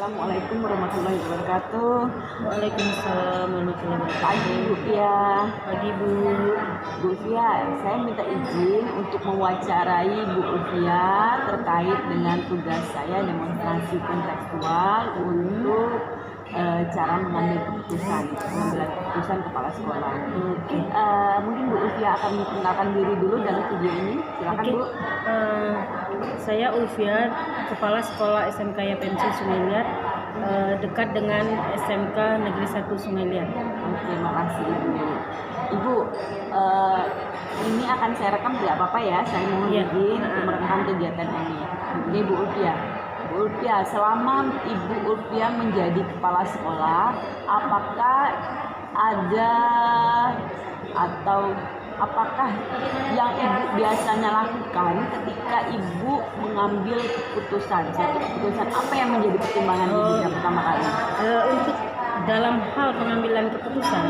Assalamualaikum warahmatullahi wabarakatuh. Waalaikumsalam warahmatullahi wabarakatuh. Pagi Bu Fia. Pagi Bu. Bu Fia, saya minta izin untuk mewawancarai Bu Fia terkait dengan tugas saya demonstrasi kontekstual untuk cara mengambil pengambilan keputusan kepala sekolah. Mungkin Bu Fia akan memperkenalkan diri dulu dalam video ini. Silakan Bu. Saya Ulfia, Kepala Sekolah SMK YPMC Sungai Liat, dekat dengan SMK Negeri 1 Sungai Liat. Terima kasih Ibu. Ibu, ini akan saya rekam tidak apa-apa ya? Saya mohon izin untuk merekam kegiatan ini. Oke Bu Ulfia. Bu Ulfia, selama Ibu Ulfia menjadi kepala sekolah, apakah ada atau apakah yang Ibu biasanya lakukan ketika Ibu mengambil keputusan? Satu keputusan apa yang menjadi pertimbangan Ibu yang pertama kali? Untuk dalam hal pengambilan keputusan,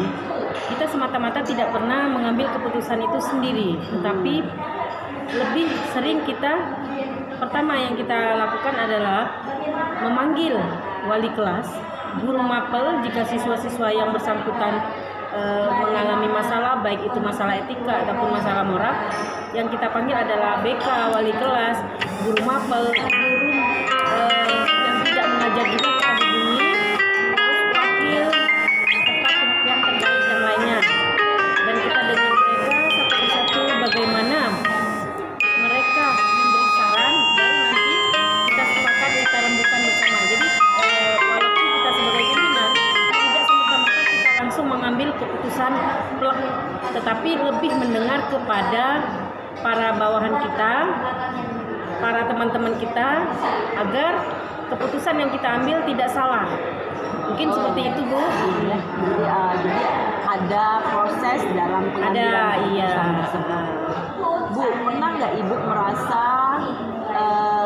kita semata-mata tidak pernah mengambil keputusan itu sendiri, tetapi lebih sering pertama yang kita lakukan adalah memanggil wali kelas, guru mapel jika siswa-siswa yang bersangkutan mengalami masalah, baik itu masalah etika ataupun masalah moral. Yang kita panggil adalah BK, wali kelas, guru mapel, guru yang tidak mengajar juga kita hubungi, terus wakil serta pihak-pihak terkait yang lainnya, dan kita dengan mereka satu persatu bagaimana mereka memberi saran, baru nanti kita sepakat, kita rembukan bersama. Jadi walaupun kita sebagai pimpinan tidak semata-mata kita langsung mengambil keputusan plek, tetapi lebih mendengar kepada para bawahan kita, para teman-teman kita, agar keputusan yang kita ambil tidak salah. Mungkin seperti itu Bu. Jadi ada proses dalam pengambilan keputusan tersebut. Bu, pernah nggak Ibu merasa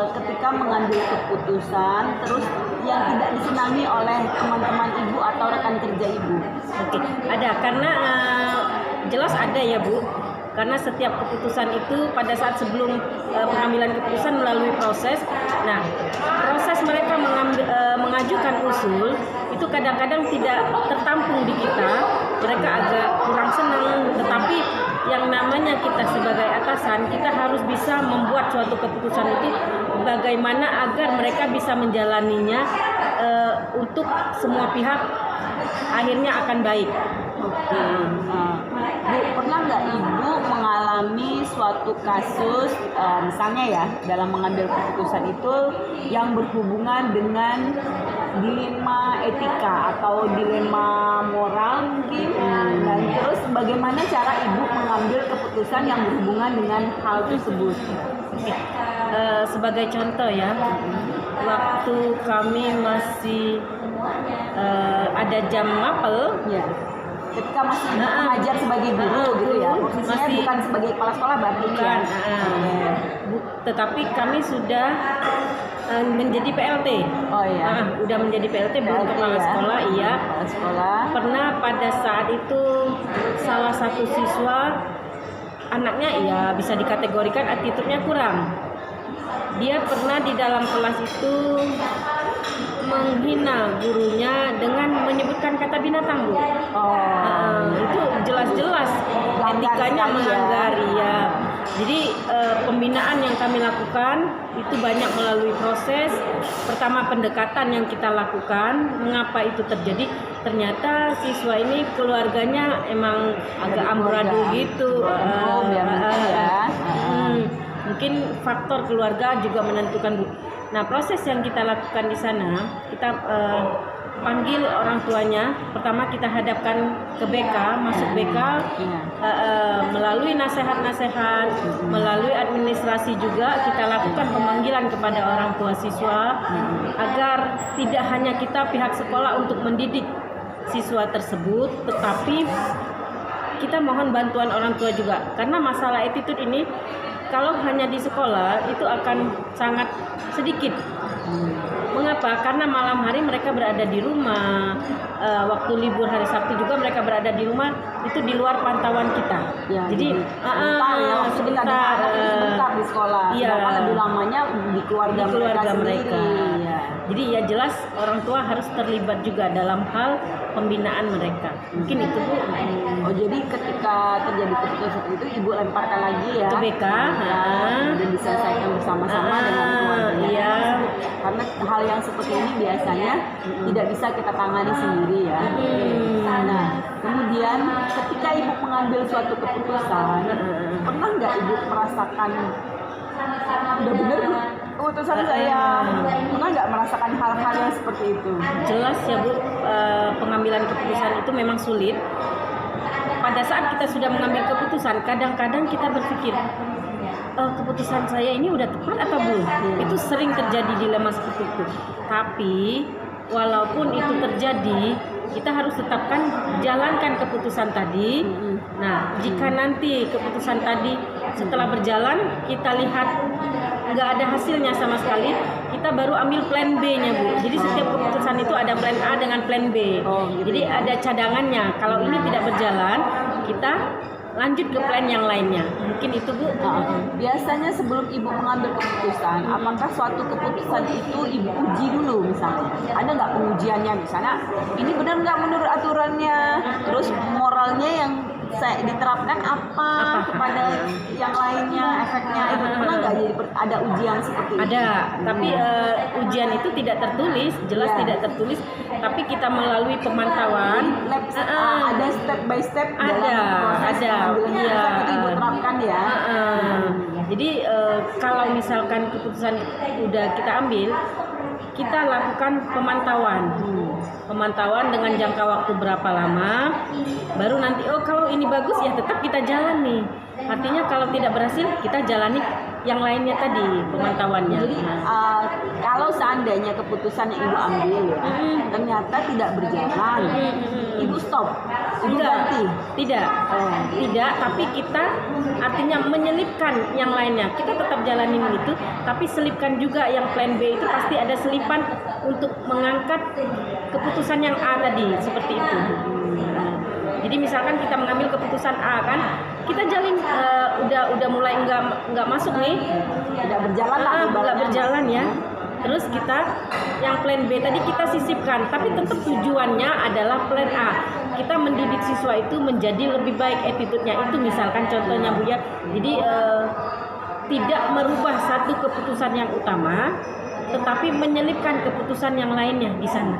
ketika mengambil keputusan terus yang tidak disenangi oleh teman-teman Ibu atau rekan kerja Ibu? Oke, ada, karena jelas ada ya Bu. Karena setiap keputusan itu pada saat sebelum pengambilan keputusan melalui proses. Nah, proses mereka mengajukan usul itu kadang-kadang tidak tertampung di kita. Mereka agak kurang senang, tetapi yang namanya kita sebagai atasan, kita harus bisa membuat suatu keputusan itu bagaimana agar mereka bisa menjalaninya untuk semua pihak akhirnya akan baik. Oke. Bu, pernah nggak Ibu mengalami suatu kasus, misalnya ya, dalam mengambil keputusan itu yang berhubungan dengan dilema etika atau dilema moral mungkin, dan terus bagaimana cara Ibu mengambil keputusan yang berhubungan dengan hal tersebut? Oke. Sebagai contoh ya, waktu kami masih ada jam mapel, ya. Ketika masih mengajar sebagai guru gitu ya, posisinya masih, bukan sebagai kepala sekolah berarti bukan, ya. Tetapi kami sudah menjadi PLT. Oh iya. Udah menjadi PLT, belum kepala sekolah, iya. Kepala sekolah. Pernah pada saat itu salah satu siswa, anaknya ya bisa dikategorikan attitude-nya kurang. Dia pernah di dalam kelas itu menghina gurunya dengan menyebutkan kata binatang Bu. Itu jelas-jelas etikanya melanggar ya. Jadi pembinaan yang kami lakukan itu banyak melalui proses. Pertama, pendekatan yang kita lakukan, mengapa itu terjadi. Ternyata siswa ini keluarganya emang agak amburadul gitu. Mungkin faktor keluarga juga menentukan Bu. Nah, proses yang kita lakukan di sana, kita panggil orang tuanya. Pertama kita hadapkan ke BK, masuk BK, melalui nasihat-nasihat, melalui administrasi juga kita lakukan pemanggilan kepada orang tua siswa, agar tidak hanya kita pihak sekolah untuk mendidik siswa tersebut, tetapi kita mohon bantuan orang tua juga. Karena masalah attitude ini kalau hanya di sekolah itu akan sangat sedikit. Mengapa? Karena malam hari mereka berada di rumah, waktu libur hari Sabtu juga mereka berada di rumah, itu di luar pantauan kita. Ya, jadi sebentar ya, waktu kita ada anak itu sebentar di sekolah, iya, sedangkan lebih lamanya di keluarga, mereka sendiri. Ya. Jadi ya jelas orang tua harus terlibat juga dalam hal pembinaan mereka. Mungkin itu Bu. Oh, jadi ketika terjadi keputusan itu ibu lemparkan lagi ya Ke BK, dan diselesaikan bersama-sama dengan keluarga. Iya. Karena hal yang seperti ini biasanya tidak bisa kita tangani sendiri ya. Nah, kemudian ketika ibu mengambil suatu keputusan, pernah nggak ibu merasakan udah bener keputusan saya? Pernah nggak merasakan hal-hal yang seperti itu? Jelas ya Bu, pengambilan keputusan itu memang sulit. Pada saat kita sudah mengambil keputusan, kadang-kadang kita berpikir, keputusan saya ini udah tepat atau belum? Itu sering terjadi dilema seperti itu. Tapi walaupun itu terjadi, kita harus tetapkan jalankan keputusan tadi. Nah, jika nanti keputusan tadi setelah berjalan kita lihat nggak ada hasilnya sama sekali, kita baru ambil plan B-nya Bu. Jadi setiap keputusan itu ada plan A dengan plan B. Jadi ada cadangannya. Kalau ini tidak berjalan, kita lanjut ke plan yang lainnya. Mungkin itu Bu. Biasanya sebelum ibu mengambil keputusan, apakah suatu keputusan itu ibu uji dulu misalnya? Ada nggak pengujiannya misalnya? Ini benar nggak menurut aturannya? Terus moralnya yang saya diterapkan apa kepada yang lainnya, efeknya itu pernah nggak jadi ada ujian seperti itu? Ada, tapi ujian itu tidak tertulis, jelas tidak tertulis, tapi kita melalui pemantauan. Ada step by step Ada. pengambilannya, Iya. itu ibu terapkan ya. Jadi kalau misalkan keputusan udah kita ambil, kita lakukan pemantauan dengan jangka waktu berapa lama, baru nanti kalau ini bagus ya tetap kita jalani. Artinya kalau tidak berhasil kita jalani yang lainnya tadi pemantauannya. Jadi kalau seandainya keputusan yang ibu ambil ya ternyata tidak berjalan, ibu stop, ibu ganti. Tidak, tapi kita artinya menyelipkan yang lainnya. Kita tetap jalanin itu, tapi selipkan juga yang plan B itu pasti ada selipan untuk mengangkat keputusan yang A tadi, seperti itu. Jadi misalkan kita mengambil keputusan A kan, kita jalin udah mulai nggak masuk nih, tidak berjalan lah, nggak berjalan ya. Terus kita yang plan B tadi kita sisipkan, tapi tetap tujuannya adalah plan A. Kita mendidik siswa itu menjadi lebih baik attitude-nya itu, misalkan contohnya Bu ya. Jadi tidak merubah satu keputusan yang utama, tetapi menyelipkan keputusan yang lainnya di sana.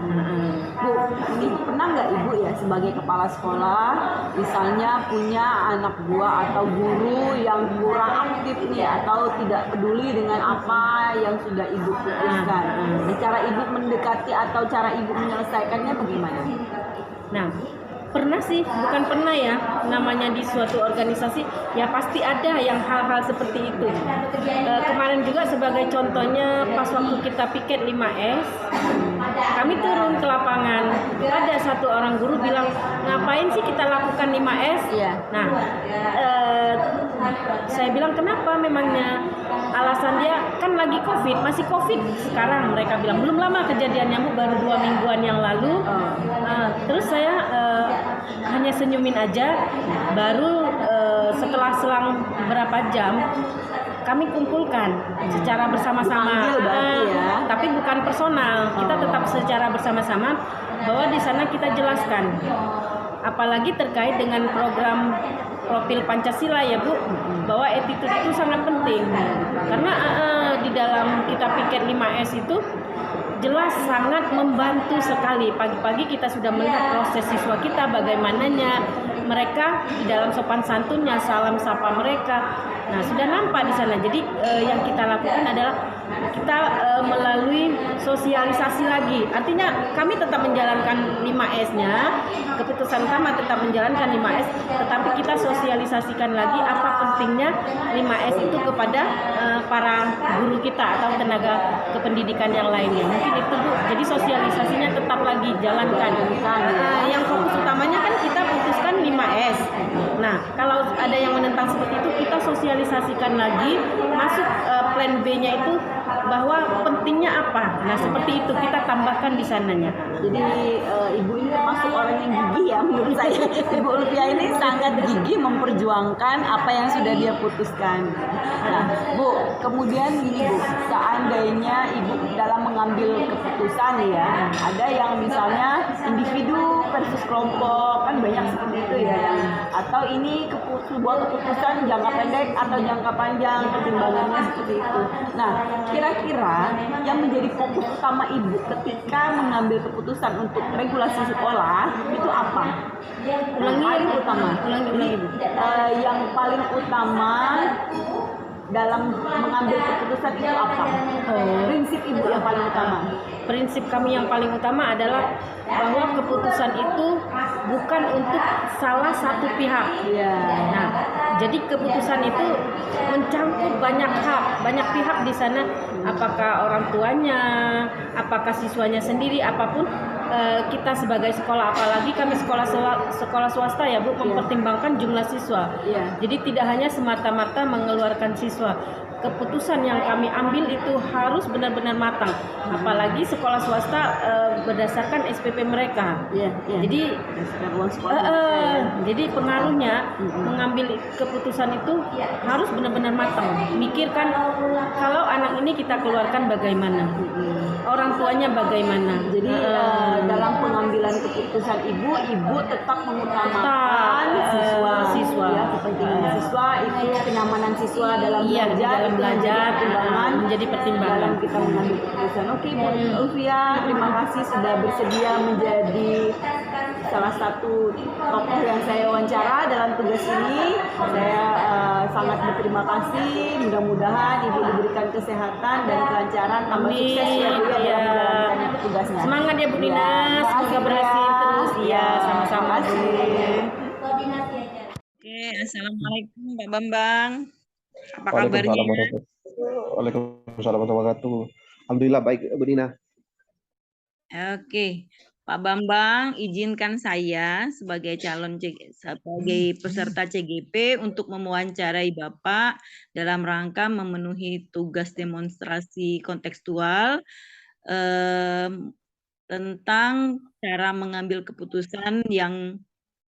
Bu, ini pernah nggak ibu ya sebagai kepala sekolah, misalnya punya anak buah atau guru yang kurang aktif nih atau tidak peduli dengan apa yang sudah ibu putuskan, cara ibu mendekati atau cara ibu menyelesaikannya bagaimana? Nah, pernah sih, bukan pernah ya, namanya di suatu organisasi ya pasti ada yang hal-hal seperti itu. Kemarin juga sebagai contohnya pas waktu kita piket 5S, kami turun ke lapangan, ada satu orang guru bilang, ngapain sih kita lakukan 5S? Nah, saya bilang kenapa memangnya? Alasan dia kan lagi COVID, masih COVID sekarang, mereka bilang belum lama kejadiannya Bu, baru 2 mingguan yang lalu. Terus saya hanya senyumin aja, baru setelah selang berapa jam kami kumpulkan secara bersama-sama, tapi bukan personal, kita tetap secara bersama-sama bahwa di sana kita jelaskan, apalagi terkait dengan program profil Pancasila ya Bu, bahwa attitude itu sangat penting karena di dalam kita piket 5S itu jelas sangat membantu sekali. Pagi-pagi kita sudah melihat proses siswa kita bagaimananya mereka di dalam sopan santunnya, salam sapa mereka. Nah, sudah nampak di sana. Jadi yang kita lakukan adalah kita melalui sosialisasi lagi. Artinya kami tetap menjalankan 5S-nya, keputusan utama tetap menjalankan 5S, tetapi kita sosialisasikan lagi apa pentingnya 5S itu kepada para guru kita atau tenaga kependidikan yang lainnya. Mungkin itu Bu. Jadi sosialisasinya tetap lagi jalankan. Yang fokus utamanya kan kita putuskan 5S. Nah, Nah, kalau ada yang menentang seperti itu, kita sosialisasikan lagi, masuk plan B-nya itu bahwa pentingnya apa. Nah, seperti itu kita tambahkan di sananya. Jadi ibu ini termasuk orang yang gigih ya menurut saya. Ibu Ulfia ini sangat gigih memperjuangkan apa yang sudah dia putuskan. Nah, Bu, kemudian gini Bu, seandainya ibu dalam mengambil keputusan ya, ada yang misalnya individu versus kelompok, kan banyak seperti itu ya. Atau ini sebuah keputusan jangka pendek atau jangka panjang, pertimbangannya seperti itu. Nah, kira-kira yang menjadi fokus utama ibu ketika mengambil keputusan untuk regulasi sekolah itu apa? Ulangi, paling utama. Ulangi, Bu. Yang paling utama dalam mengambil keputusan itu apa? Prinsip ibu yang paling utama. Prinsip kami yang paling utama adalah bahwa keputusan itu bukan untuk salah satu pihak. Nah, jadi keputusan itu mencangkup banyak pihak di sana, apakah orang tuanya, apakah siswanya sendiri, apapun. Kita sebagai sekolah, apalagi kami sekolah swasta ya Bu, mempertimbangkan jumlah siswa. Jadi tidak hanya semata-mata mengeluarkan siswa. Keputusan yang kami ambil itu harus benar-benar matang, apalagi sekolah swasta berdasarkan SPP mereka. Jadi jadi pengaruhnya mengambil keputusan itu harus benar-benar matang. Mikirkan kalau anak ini kita keluarkan bagaimana, orang tuanya bagaimana. Jadi dalam pengambilan keputusan ibu tetap mengutamakan siswa. Ya, kepentingan siswa itu kenyamanan siswa dalam belajar, menjadi pertimbangan dalam kita mengambil keputusan. Oke, Bu Ulfia, terima kasih sudah bersedia menjadi salah satu tokoh yang saya wawancara dalam tugas ini. Saya sangat berterima kasih. Mudah-mudahan ibu diberikan kesehatan dan kelancaran, tambah sukses ya Bu ya dalam menjalankan tugasnya. Semangat ya Bu Dina, semoga berhasil terus. Iya, sama-sama. Oke, assalamualaikum Pak Bambang. Apa kabarnya? Waalaikumsalam warahmatullahi wabarakatuh. Alhamdulillah baik Bu Dina. Oke, Pak Bambang, izinkan saya sebagai sebagai peserta CGP untuk mewawancarai Bapak dalam rangka memenuhi tugas demonstrasi kontekstual tentang cara mengambil keputusan yang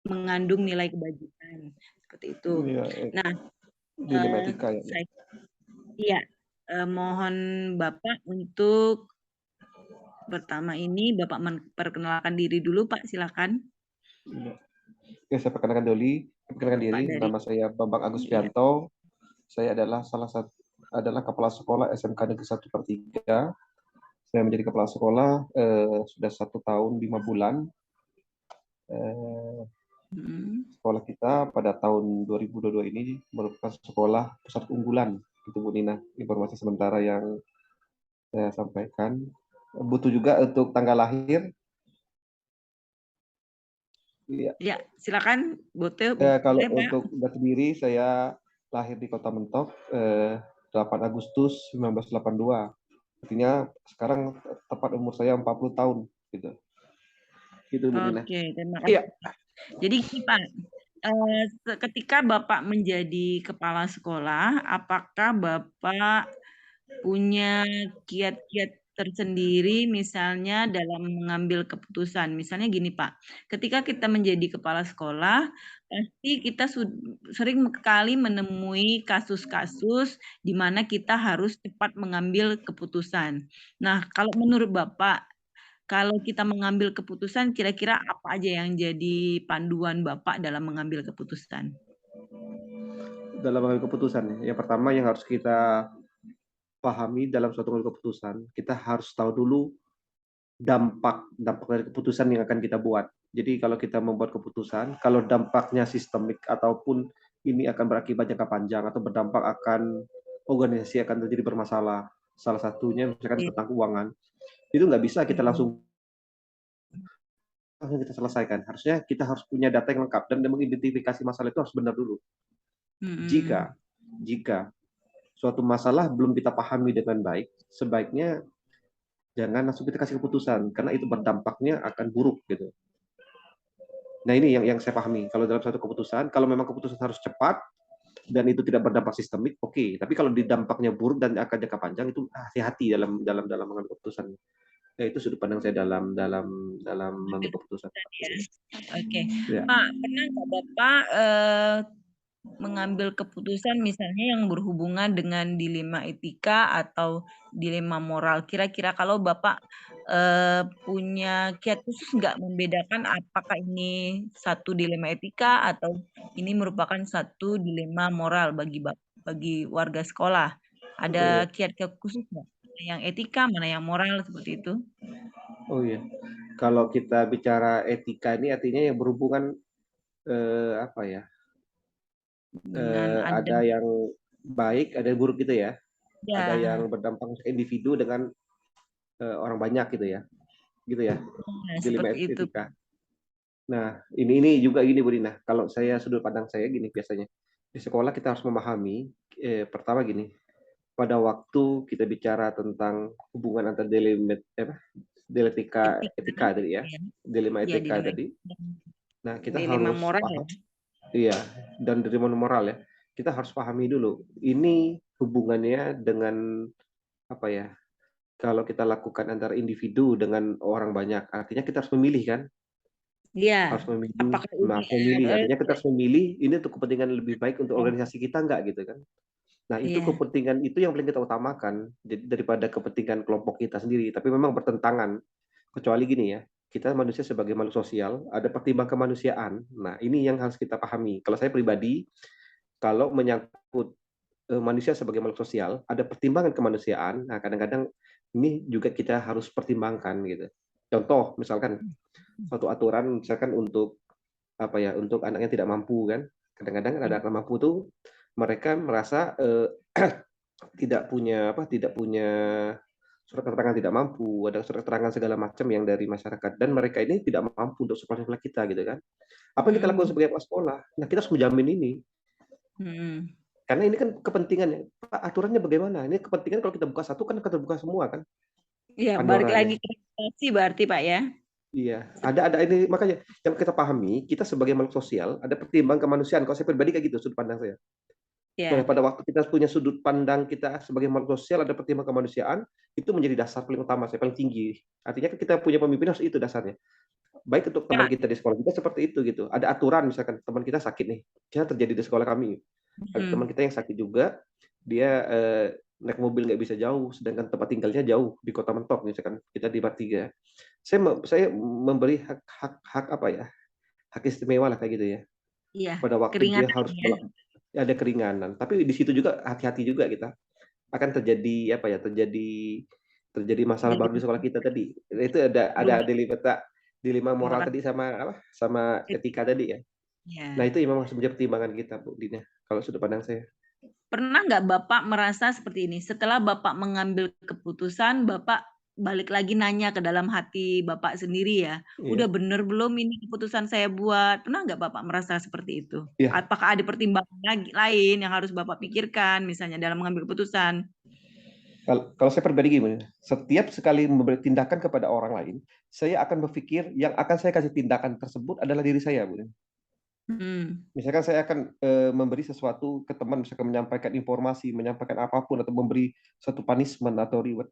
mengandung nilai kebajikan seperti itu. Nah, mohon Bapak untuk pertama ini Bapak memperkenalkan diri dulu Pak, silakan. Oke, saya perkenalkan diri. Nama saya Bambang Agus Prianto. Saya adalah adalah kepala sekolah SMK Negeri 1/3. Saya menjadi kepala sekolah sudah 1 tahun 5 bulan. Sekolah kita pada tahun 2022 ini merupakan sekolah pusat unggulan, itu Bu Nina, informasi sementara yang saya sampaikan. Butuh juga untuk tanggal lahir. Ya, silakan Bote. Kalau untuk data diri, saya lahir di Kota Mentok 8 Agustus 1982. Artinya sekarang tepat umur saya 40 tahun gitu. Gitu Bu Nina. Oke, terima kasih Pak. Jadi Pak, ketika Bapak menjadi kepala sekolah, apakah Bapak punya kiat-kiat tersendiri misalnya dalam mengambil keputusan? Misalnya gini Pak, ketika kita menjadi kepala sekolah, pasti kita sering sekali menemui kasus-kasus di mana kita harus cepat mengambil keputusan. Nah, kalau menurut Bapak, kalau kita mengambil keputusan, kira-kira apa aja yang jadi panduan Bapak dalam mengambil keputusan? Dalam mengambil keputusan, yang pertama yang harus kita pahami dalam suatu mengambil keputusan, kita harus tahu dulu dampak dari keputusan yang akan kita buat. Jadi kalau kita membuat keputusan, kalau dampaknya sistemik ataupun ini akan berakibat jangka panjang atau berdampak akan organisasi akan terjadi bermasalah. Salah satunya misalkan tentang keuangan. Itu nggak bisa kita langsung kita selesaikan. Harusnya kita harus punya data yang lengkap dan mengidentifikasi masalah itu harus benar dulu. Jika suatu masalah belum kita pahami dengan baik, sebaiknya jangan langsung kita kasih keputusan karena itu berdampaknya akan buruk gitu. Nah ini yang saya pahami. Kalau dalam satu keputusan, kalau memang keputusan harus cepat dan itu tidak berdampak sistemik, oke. Tapi kalau dampaknya buruk dan akan jangka panjang, itu hati-hati dalam mengambil keputusan. Ya, itu sudut pandang saya dalam mengambil keputusan. Oke, Ya. Pak, pernah nggak Bapak mengambil keputusan misalnya yang berhubungan dengan dilema etika atau dilema moral? Kira-kira kalau Bapak punya kiat khusus nggak membedakan apakah ini satu dilema etika atau ini merupakan satu dilema moral bagi warga sekolah? Ada kiat-kiat khusus nggak? Mana yang etika, mana yang moral seperti itu? Oh iya. Kalau kita bicara etika ini artinya yang berhubungan apa ya? Dengan Ada yang baik, ada yang buruk gitu ya. Ada ya, yang berdampak ke individu dengan orang banyak gitu ya. Gitu ya. Dilema seperti itu. etika. Nah, ini juga gini Bu Dina. Kalau saya sudut pandang saya gini biasanya. Di sekolah kita harus memahami pertama gini. Pada waktu kita bicara tentang hubungan antara dialektika etika tadi ya. Ya. Dilema Ya, etika dilema tadi. Nah, kita dilema harus moral. paham. Iya, dan dilema moral ya. Kita harus pahami dulu. Ini hubungannya dengan apa ya? Kalau kita lakukan antara individu dengan orang banyak, artinya kita harus memilih kan? Iya. Harus memilih. Apakah Nah, memilih artinya kita harus memilih ini untuk kepentingan lebih baik untuk organisasi kita enggak gitu kan? Nah, itu Iya. kepentingan itu yang paling kita utamakan daripada kepentingan kelompok kita sendiri. Tapi memang bertentangan. Kecuali gini ya, kita manusia sebagai makhluk sosial, ada pertimbangan kemanusiaan. Nah, ini yang harus kita pahami. Kalau saya pribadi, kalau menyangkut manusia sebagai makhluk sosial, ada pertimbangan kemanusiaan. Nah, kadang-kadang ini juga kita harus pertimbangkan gitu. Contoh, misalkan suatu aturan, misalkan untuk apa ya, untuk anaknya tidak mampu kan. Kadang-kadang ada anak mampu tuh mereka merasa tidak punya surat keterangan tidak mampu, ada surat keterangan segala macam yang dari masyarakat dan mereka ini tidak mampu untuk sekolah kita gitu kan. Apa yang kita lakukan sebagai kepala sekolah? Nah, kita harus menjamin ini. Karena ini kan kepentingannya. Pak, aturannya bagaimana? Ini kepentingan kalau kita buka satu kan akan terbuka semua kan? Iya, balik lagi ke regulasi berarti Pak ya. Iya, ada ini makanya yang kita pahami, kita sebagai makhluk sosial ada pertimbangan kemanusiaan. Kalau saya pribadi kayak gitu sudut pandang saya. Nah, pada waktu kita punya sudut pandang kita sebagai makhluk sosial ada pertimbangan kemanusiaan, itu menjadi dasar paling utama, saya paling tinggi. Artinya kita punya pemimpin harus itu dasarnya. Baik untuk teman kita di sekolah kita seperti itu gitu. Ada aturan misalkan teman kita sakit nih, misalnya terjadi di sekolah kami. Ada teman kita yang sakit juga, dia naik mobil nggak bisa jauh, sedangkan tempat tinggalnya jauh di Kota Mentok misalkan kita di Bartiga. Saya memberi hak apa ya? Hak istimewa lah kayak gitu ya. Iya. Pada waktu dia harus ada keringanan. Tapi di situ juga hati-hati juga kita. Akan terjadi apa ya? Terjadi masalah baru di sekolah kita tadi. Itu ada dilema moral tadi sama etika tadi ya. Nah, itu memang harus menjadi pertimbangan kita, Bu Dina, kalau sudut pandang saya. Pernah nggak Bapak merasa seperti ini? Setelah Bapak mengambil keputusan, Bapak balik lagi nanya ke dalam hati Bapak sendiri ya, udah bener belum ini keputusan saya buat? Pernah nggak Bapak merasa seperti itu? Apakah ada pertimbangan lain yang harus Bapak pikirkan misalnya dalam mengambil keputusan? Kalau saya pribadi gimana? Setiap sekali memberi tindakan kepada orang lain, saya akan berpikir yang akan saya kasih tindakan tersebut adalah diri saya, Bu. Misalkan saya akan memberi sesuatu ke teman, misalkan menyampaikan informasi, menyampaikan apapun atau memberi satu punishment atau reward.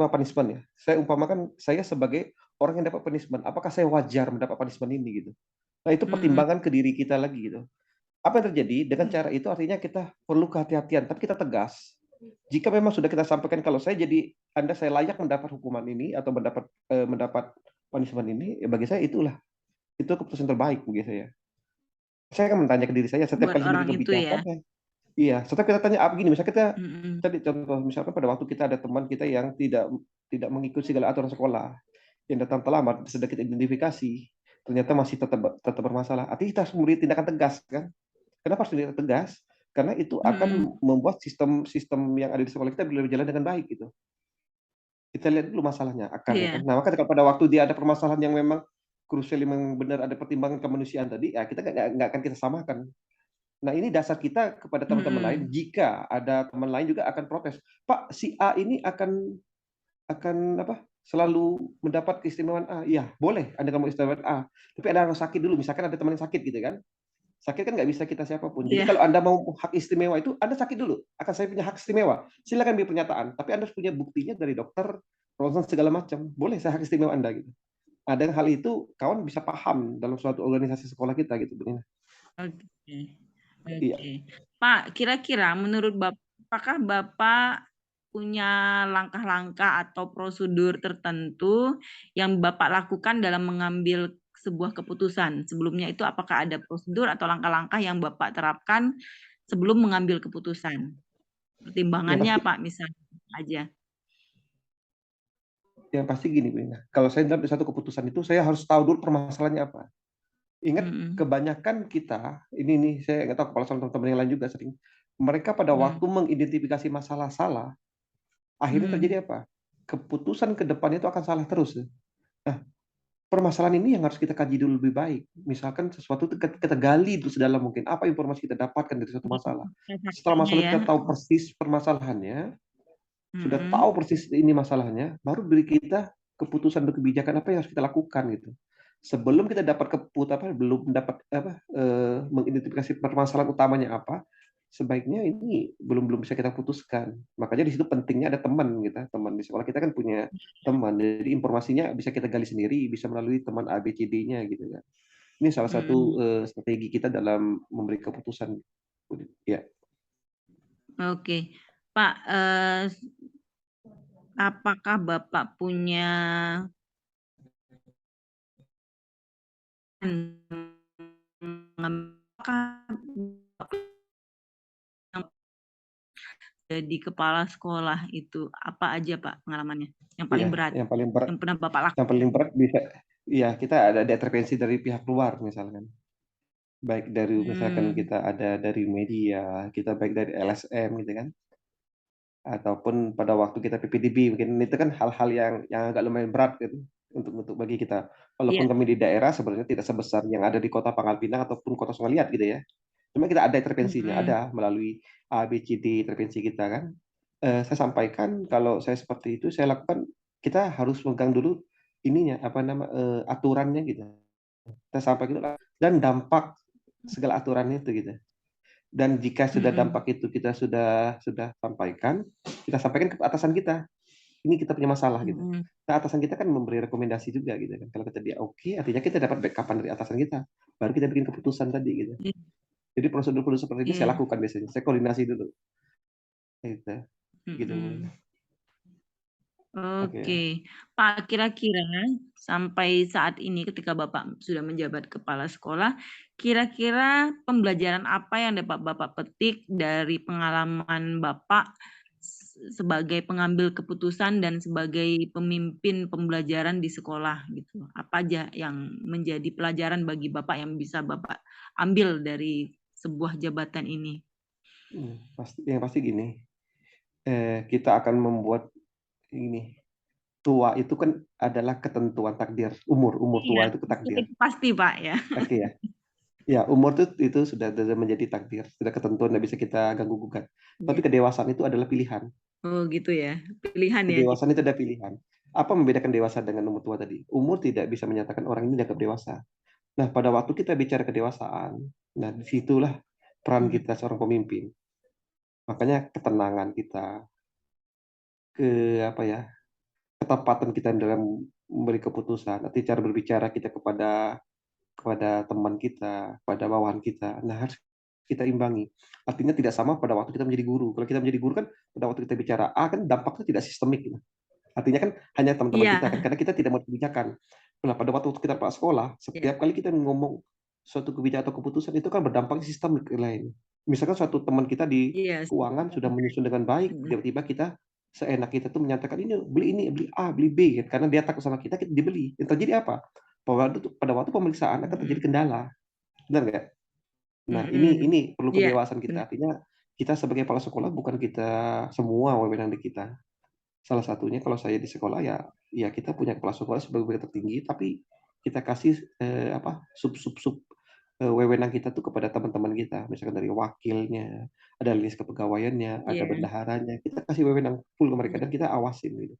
Punishment ya? Saya umpamakan saya sebagai orang yang dapat punishment. Apakah saya wajar mendapat punishment ini gitu? Nah, itu pertimbangan ke diri kita lagi gitu. Apa yang terjadi dengan cara itu artinya kita perlu kehati-hatian, tapi kita tegas. Jika memang sudah kita sampaikan kalau saya layak mendapat hukuman ini atau mendapat punishment ini, ya bagi saya itu keputusan terbaik bagi saya. Saya akan bertanya ke diri saya setiap kali menjadi kebijakan. Ya? Iya, setiap kita tanya apa gini, misalnya kita tadi contoh misalkan pada waktu kita ada teman kita yang tidak mengikuti segala aturan sekolah, yang datang terlambat, sudah kita identifikasi, ternyata masih tetap bermasalah. Artinya kita harus memberi tindakan tegas kan? Kenapa harus tindakan tegas? Karena itu akan membuat sistem yang ada di sekolah kita bisa berjalan dengan baik gitu. Kita lihat dulu masalahnya akarnya kan. Nah, maka pada waktu dia ada permasalahan yang memang krusial memang benar ada pertimbangan kemanusiaan tadi, ya kita nggak akan kita samakan. Nah, ini dasar kita kepada teman-teman lain. Jika ada teman lain juga akan protes, Pak, si A ini akan selalu mendapat keistimewaan A. Iya, boleh Anda kamu istimewa A, tapi ada orang sakit dulu, misalkan ada teman yang sakit gitu kan. Sakit kan nggak bisa kita siapapun. Jadi Iya. kalau Anda mau hak istimewa itu, Anda sakit dulu. Akan saya punya hak istimewa. Silakan beri pernyataan. Tapi Anda harus punya buktinya dari dokter, ronsen segala macam. Boleh saya hak istimewa Anda gitu. Nah, dan hal itu kawan bisa paham dalam suatu organisasi sekolah kita gitu, Bu Nina. Oke. Iya. Oke. Pak, kira-kira menurut Bapak, apakah Bapak punya langkah-langkah atau prosedur tertentu yang Bapak lakukan dalam mengambil sebuah keputusan? Sebelumnya itu apakah ada prosedur atau langkah-langkah yang Bapak terapkan sebelum mengambil keputusan? Yang Pertimbangannya pasti, Pak, misalnya aja. yang pasti gini, Bu Nina. Kalau saya dalam satu keputusan itu, saya harus tahu dulu permasalahannya apa. Ingat, Mm-mm. kebanyakan kita, ini nih, saya nggak tahu kepala sekolah teman-teman yang lain juga sering, mereka pada Mm. waktu mengidentifikasi masalah salah, akhirnya Mm. terjadi apa? Keputusan ke depan itu akan salah terus. Nah, permasalahan ini yang harus kita kaji dulu lebih baik. Misalkan sesuatu itu kita gali dulu sedalam mungkin. Apa informasi kita dapatkan dari suatu masalah. Setelah Faktanya masalah ya. kita tahu persis permasalahannya, sudah Mm-mm. tahu persis ini masalahnya, baru beri kita keputusan dan kebijakan apa yang harus kita lakukan gitu. Sebelum kita dapat belum dapat mengidentifikasi permasalahan utamanya apa, sebaiknya ini belum bisa kita putuskan. Makanya di situ pentingnya ada teman gitu. Teman di sekolah kita kan punya teman. Jadi informasinya bisa kita gali sendiri, bisa melalui teman A B C D-nya gitu ya. Ini salah satu Mm-mm. strategi kita dalam memberi keputusan. Ya. Oke, Pak, apakah Bapak punya jadi kepala sekolah itu apa aja Pak pengalamannya yang paling Iya, berat yang paling berat, yang pernah Bapak yang lakukan? paling berat bisa, ya kita ada intervensi dari pihak luar misalkan, baik dari misalkan Hmm. kita ada dari media, kita baik dari LSM gitu kan, ataupun pada waktu kita PPDB, mungkin itu kan hal-hal yang agak lumayan berat gitu untuk bagi kita. Iya. Walaupun kami di daerah sebenarnya tidak sebesar yang ada di kota Pangkal Pinang ataupun kota Sungai Liat gitu ya. Cuma kita ada intervensinya, Mm-mm. ada melalui A, B, C, D intervensi kita kan. Saya sampaikan kalau saya seperti itu saya lakukan, kita harus megang dulu ininya apa nama aturannya gitu. Kita sampaikan dulu dan dampak segala aturannya itu gitu. Dan jika sudah Mm-mm. dampak itu kita sudah sampaikan, kita sampaikan ke atasan kita. Ini kita punya masalah gitu. Mm-mm. Nah, atasan kita kan memberi rekomendasi juga gitu kan. Kalau kita dia oke, artinya kita dapat backupan dari atasan kita. Baru kita bikin keputusan tadi gitu. Iya. Jadi prosedur-prosedur seperti ini saya Iya. lakukan biasanya. Saya koordinasi dulu. Gitu. Gitu. Mm-mm. Oke. Oke, Pak, kira-kira sampai saat ini ketika Bapak sudah menjabat kepala sekolah, kira-kira pembelajaran apa yang dapat Bapak petik dari pengalaman Bapak sebagai pengambil keputusan dan sebagai pemimpin pembelajaran di sekolah gitu? Apa aja yang menjadi pelajaran bagi Bapak yang bisa Bapak ambil dari sebuah jabatan ini? Yang pasti gini, kita akan membuat ini, tua itu kan adalah ketentuan takdir, umur Iya, tua itu takdir. itu pasti Pak ya. Oke ya. Ya, umur itu sudah menjadi takdir, sudah ketentuan, tidak bisa kita ganggu gugat. Tapi Iya. kedewasaan itu adalah pilihan. Oh gitu ya, pilihan ya. Kedewasaan itu ada pilihan. Apa membedakan dewasa dengan umur tua tadi? Umur tidak bisa menyatakan orang ini dianggap dewasa. Nah, pada waktu kita bicara kedewasaan, nah disitulah peran Hmm. kita seorang pemimpin. Makanya ketenangan kita, ke apa ya, ketepatan kita dalam memberi keputusan, nanti cara berbicara kita kepada teman kita, pada bawahan kita. Nah, harus kita imbangi. Artinya tidak sama pada waktu kita menjadi guru. Kalau kita menjadi guru kan pada waktu kita bicara A kan dampaknya tidak sistemik. Gitu. Artinya kan hanya teman-teman kita kan, Iya, karena kita tidak mau kebijakan. Nah, pada waktu kita Pak sekolah, iya, setiap kali kita ngomong suatu kebijakan atau keputusan itu kan berdampak sistemik lain. Misalkan suatu teman kita di iya. keuangan sudah menyusun dengan baik, Mm. tiba-tiba kita seenak kita tuh menyatakan ini, beli A, beli B, kan? Karena dia takut sama kita dibeli. Yang terjadi apa? Pada waktu pemeriksaan akan terjadi Mm. kendala, benar nggak? Nah, Mm. ini perlu Iya, kedewasaan kita. benar. Artinya kita sebagai kepala sekolah bukan kita semua wewenang di kita. Salah satunya kalau saya di sekolah ya kita punya kepala sekolah sebagai wewenang tertinggi, tapi kita kasih sub wewenang kita tuh kepada teman-teman kita, misalkan dari wakilnya, ada list kepegawaiannya, ada Iya. bendaharanya, kita kasih wewenang full ke mereka Mm. dan kita awasin gitu.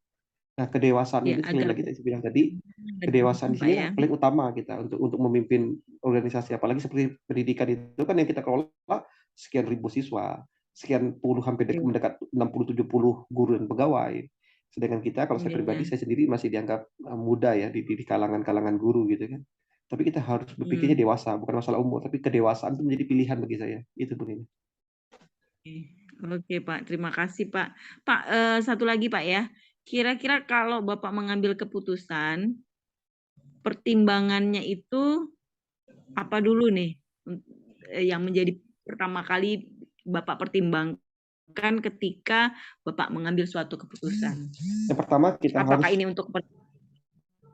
Nah, kedewasaan Ya, ini sekali agar lagi saya bilang tadi, kedewasaan di Pak sini ya. yang paling utama kita untuk memimpin organisasi, apalagi seperti pendidikan itu kan yang kita kelola sekian ribu siswa, sekian puluh hampir Iya, mendekat 60-70 guru dan pegawai. Sedangkan kita, kalau saya iya, iya. pribadi, saya sendiri masih dianggap muda ya di kalangan-kalangan guru gitu kan. Tapi kita harus berpikirnya Hmm. dewasa, bukan masalah umur, tapi kedewasaan itu menjadi pilihan bagi saya. Itu pun ini. Oke Pak, terima kasih Pak. Pak, satu lagi Pak ya. Kira-kira kalau Bapak mengambil keputusan, pertimbangannya itu apa dulu nih? Yang menjadi pertama kali Bapak pertimbangkan ketika Bapak mengambil suatu keputusan. Yang pertama kita Apakah harus ini untuk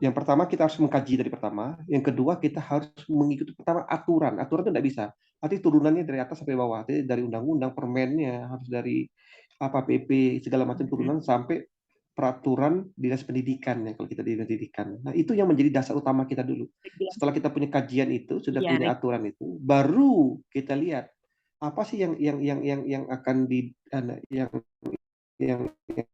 Yang pertama kita harus mengkaji dari pertama. Yang kedua kita harus mengikuti pertama aturan. Aturan itu tidak bisa. Nanti turunannya dari atas sampai bawah. Jadi dari undang-undang, permennya harus dari apa PP segala macam turunan sampai peraturan dinas pendidikan ya kalau kita di dinas pendidikan. Nah itu yang menjadi dasar utama kita dulu. Setelah kita punya kajian itu, sudah ya, punya aturan itu, baru kita lihat apa sih yang akan yang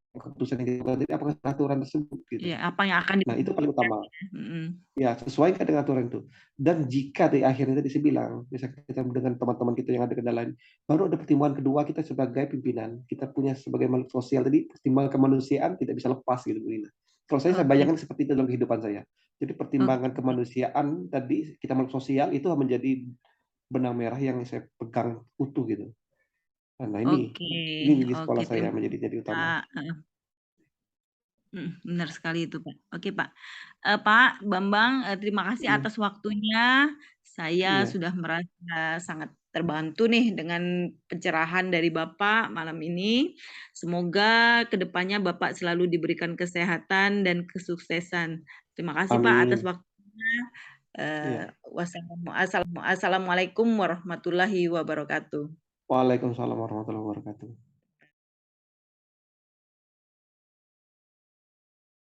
keputusan yang kita buat ini apakah aturan tersebut gitu. ya, apa yang akan Nah itu paling utama. Mm-mm. Ya, sesuaikan dengan aturan itu. Dan jika di akhirnya tadi saya bilang, misalnya kita dengan teman-teman kita yang ada kendala lain, baru ada pertimbangan kedua kita sebagai pimpinan. Kita punya sebagai makhluk sosial tadi, pertimbangan kemanusiaan tidak bisa lepas gitu, Bu Nina. Kalau saya Oke, bayangkan seperti itu dalam kehidupan saya. Jadi pertimbangan oke, kemanusiaan tadi, kita makhluk sosial itu menjadi benang merah yang saya pegang utuh gitu. Nah oke, ini di sekolah saya terima menjadi utama. kasih. Benar sekali itu Pak. Oke Pak. Pak Bambang, terima kasih Iya, atas waktunya. Saya iya. sudah merasa sangat terbantu nih dengan pencerahan dari Bapak malam ini. Semoga kedepannya Bapak selalu diberikan kesehatan dan kesuksesan. Terima kasih Pak atas Amin. waktunya. Iya. Assalamualaikum warahmatullahi wabarakatuh. Waalaikumsalam warahmatullahi wabarakatuh.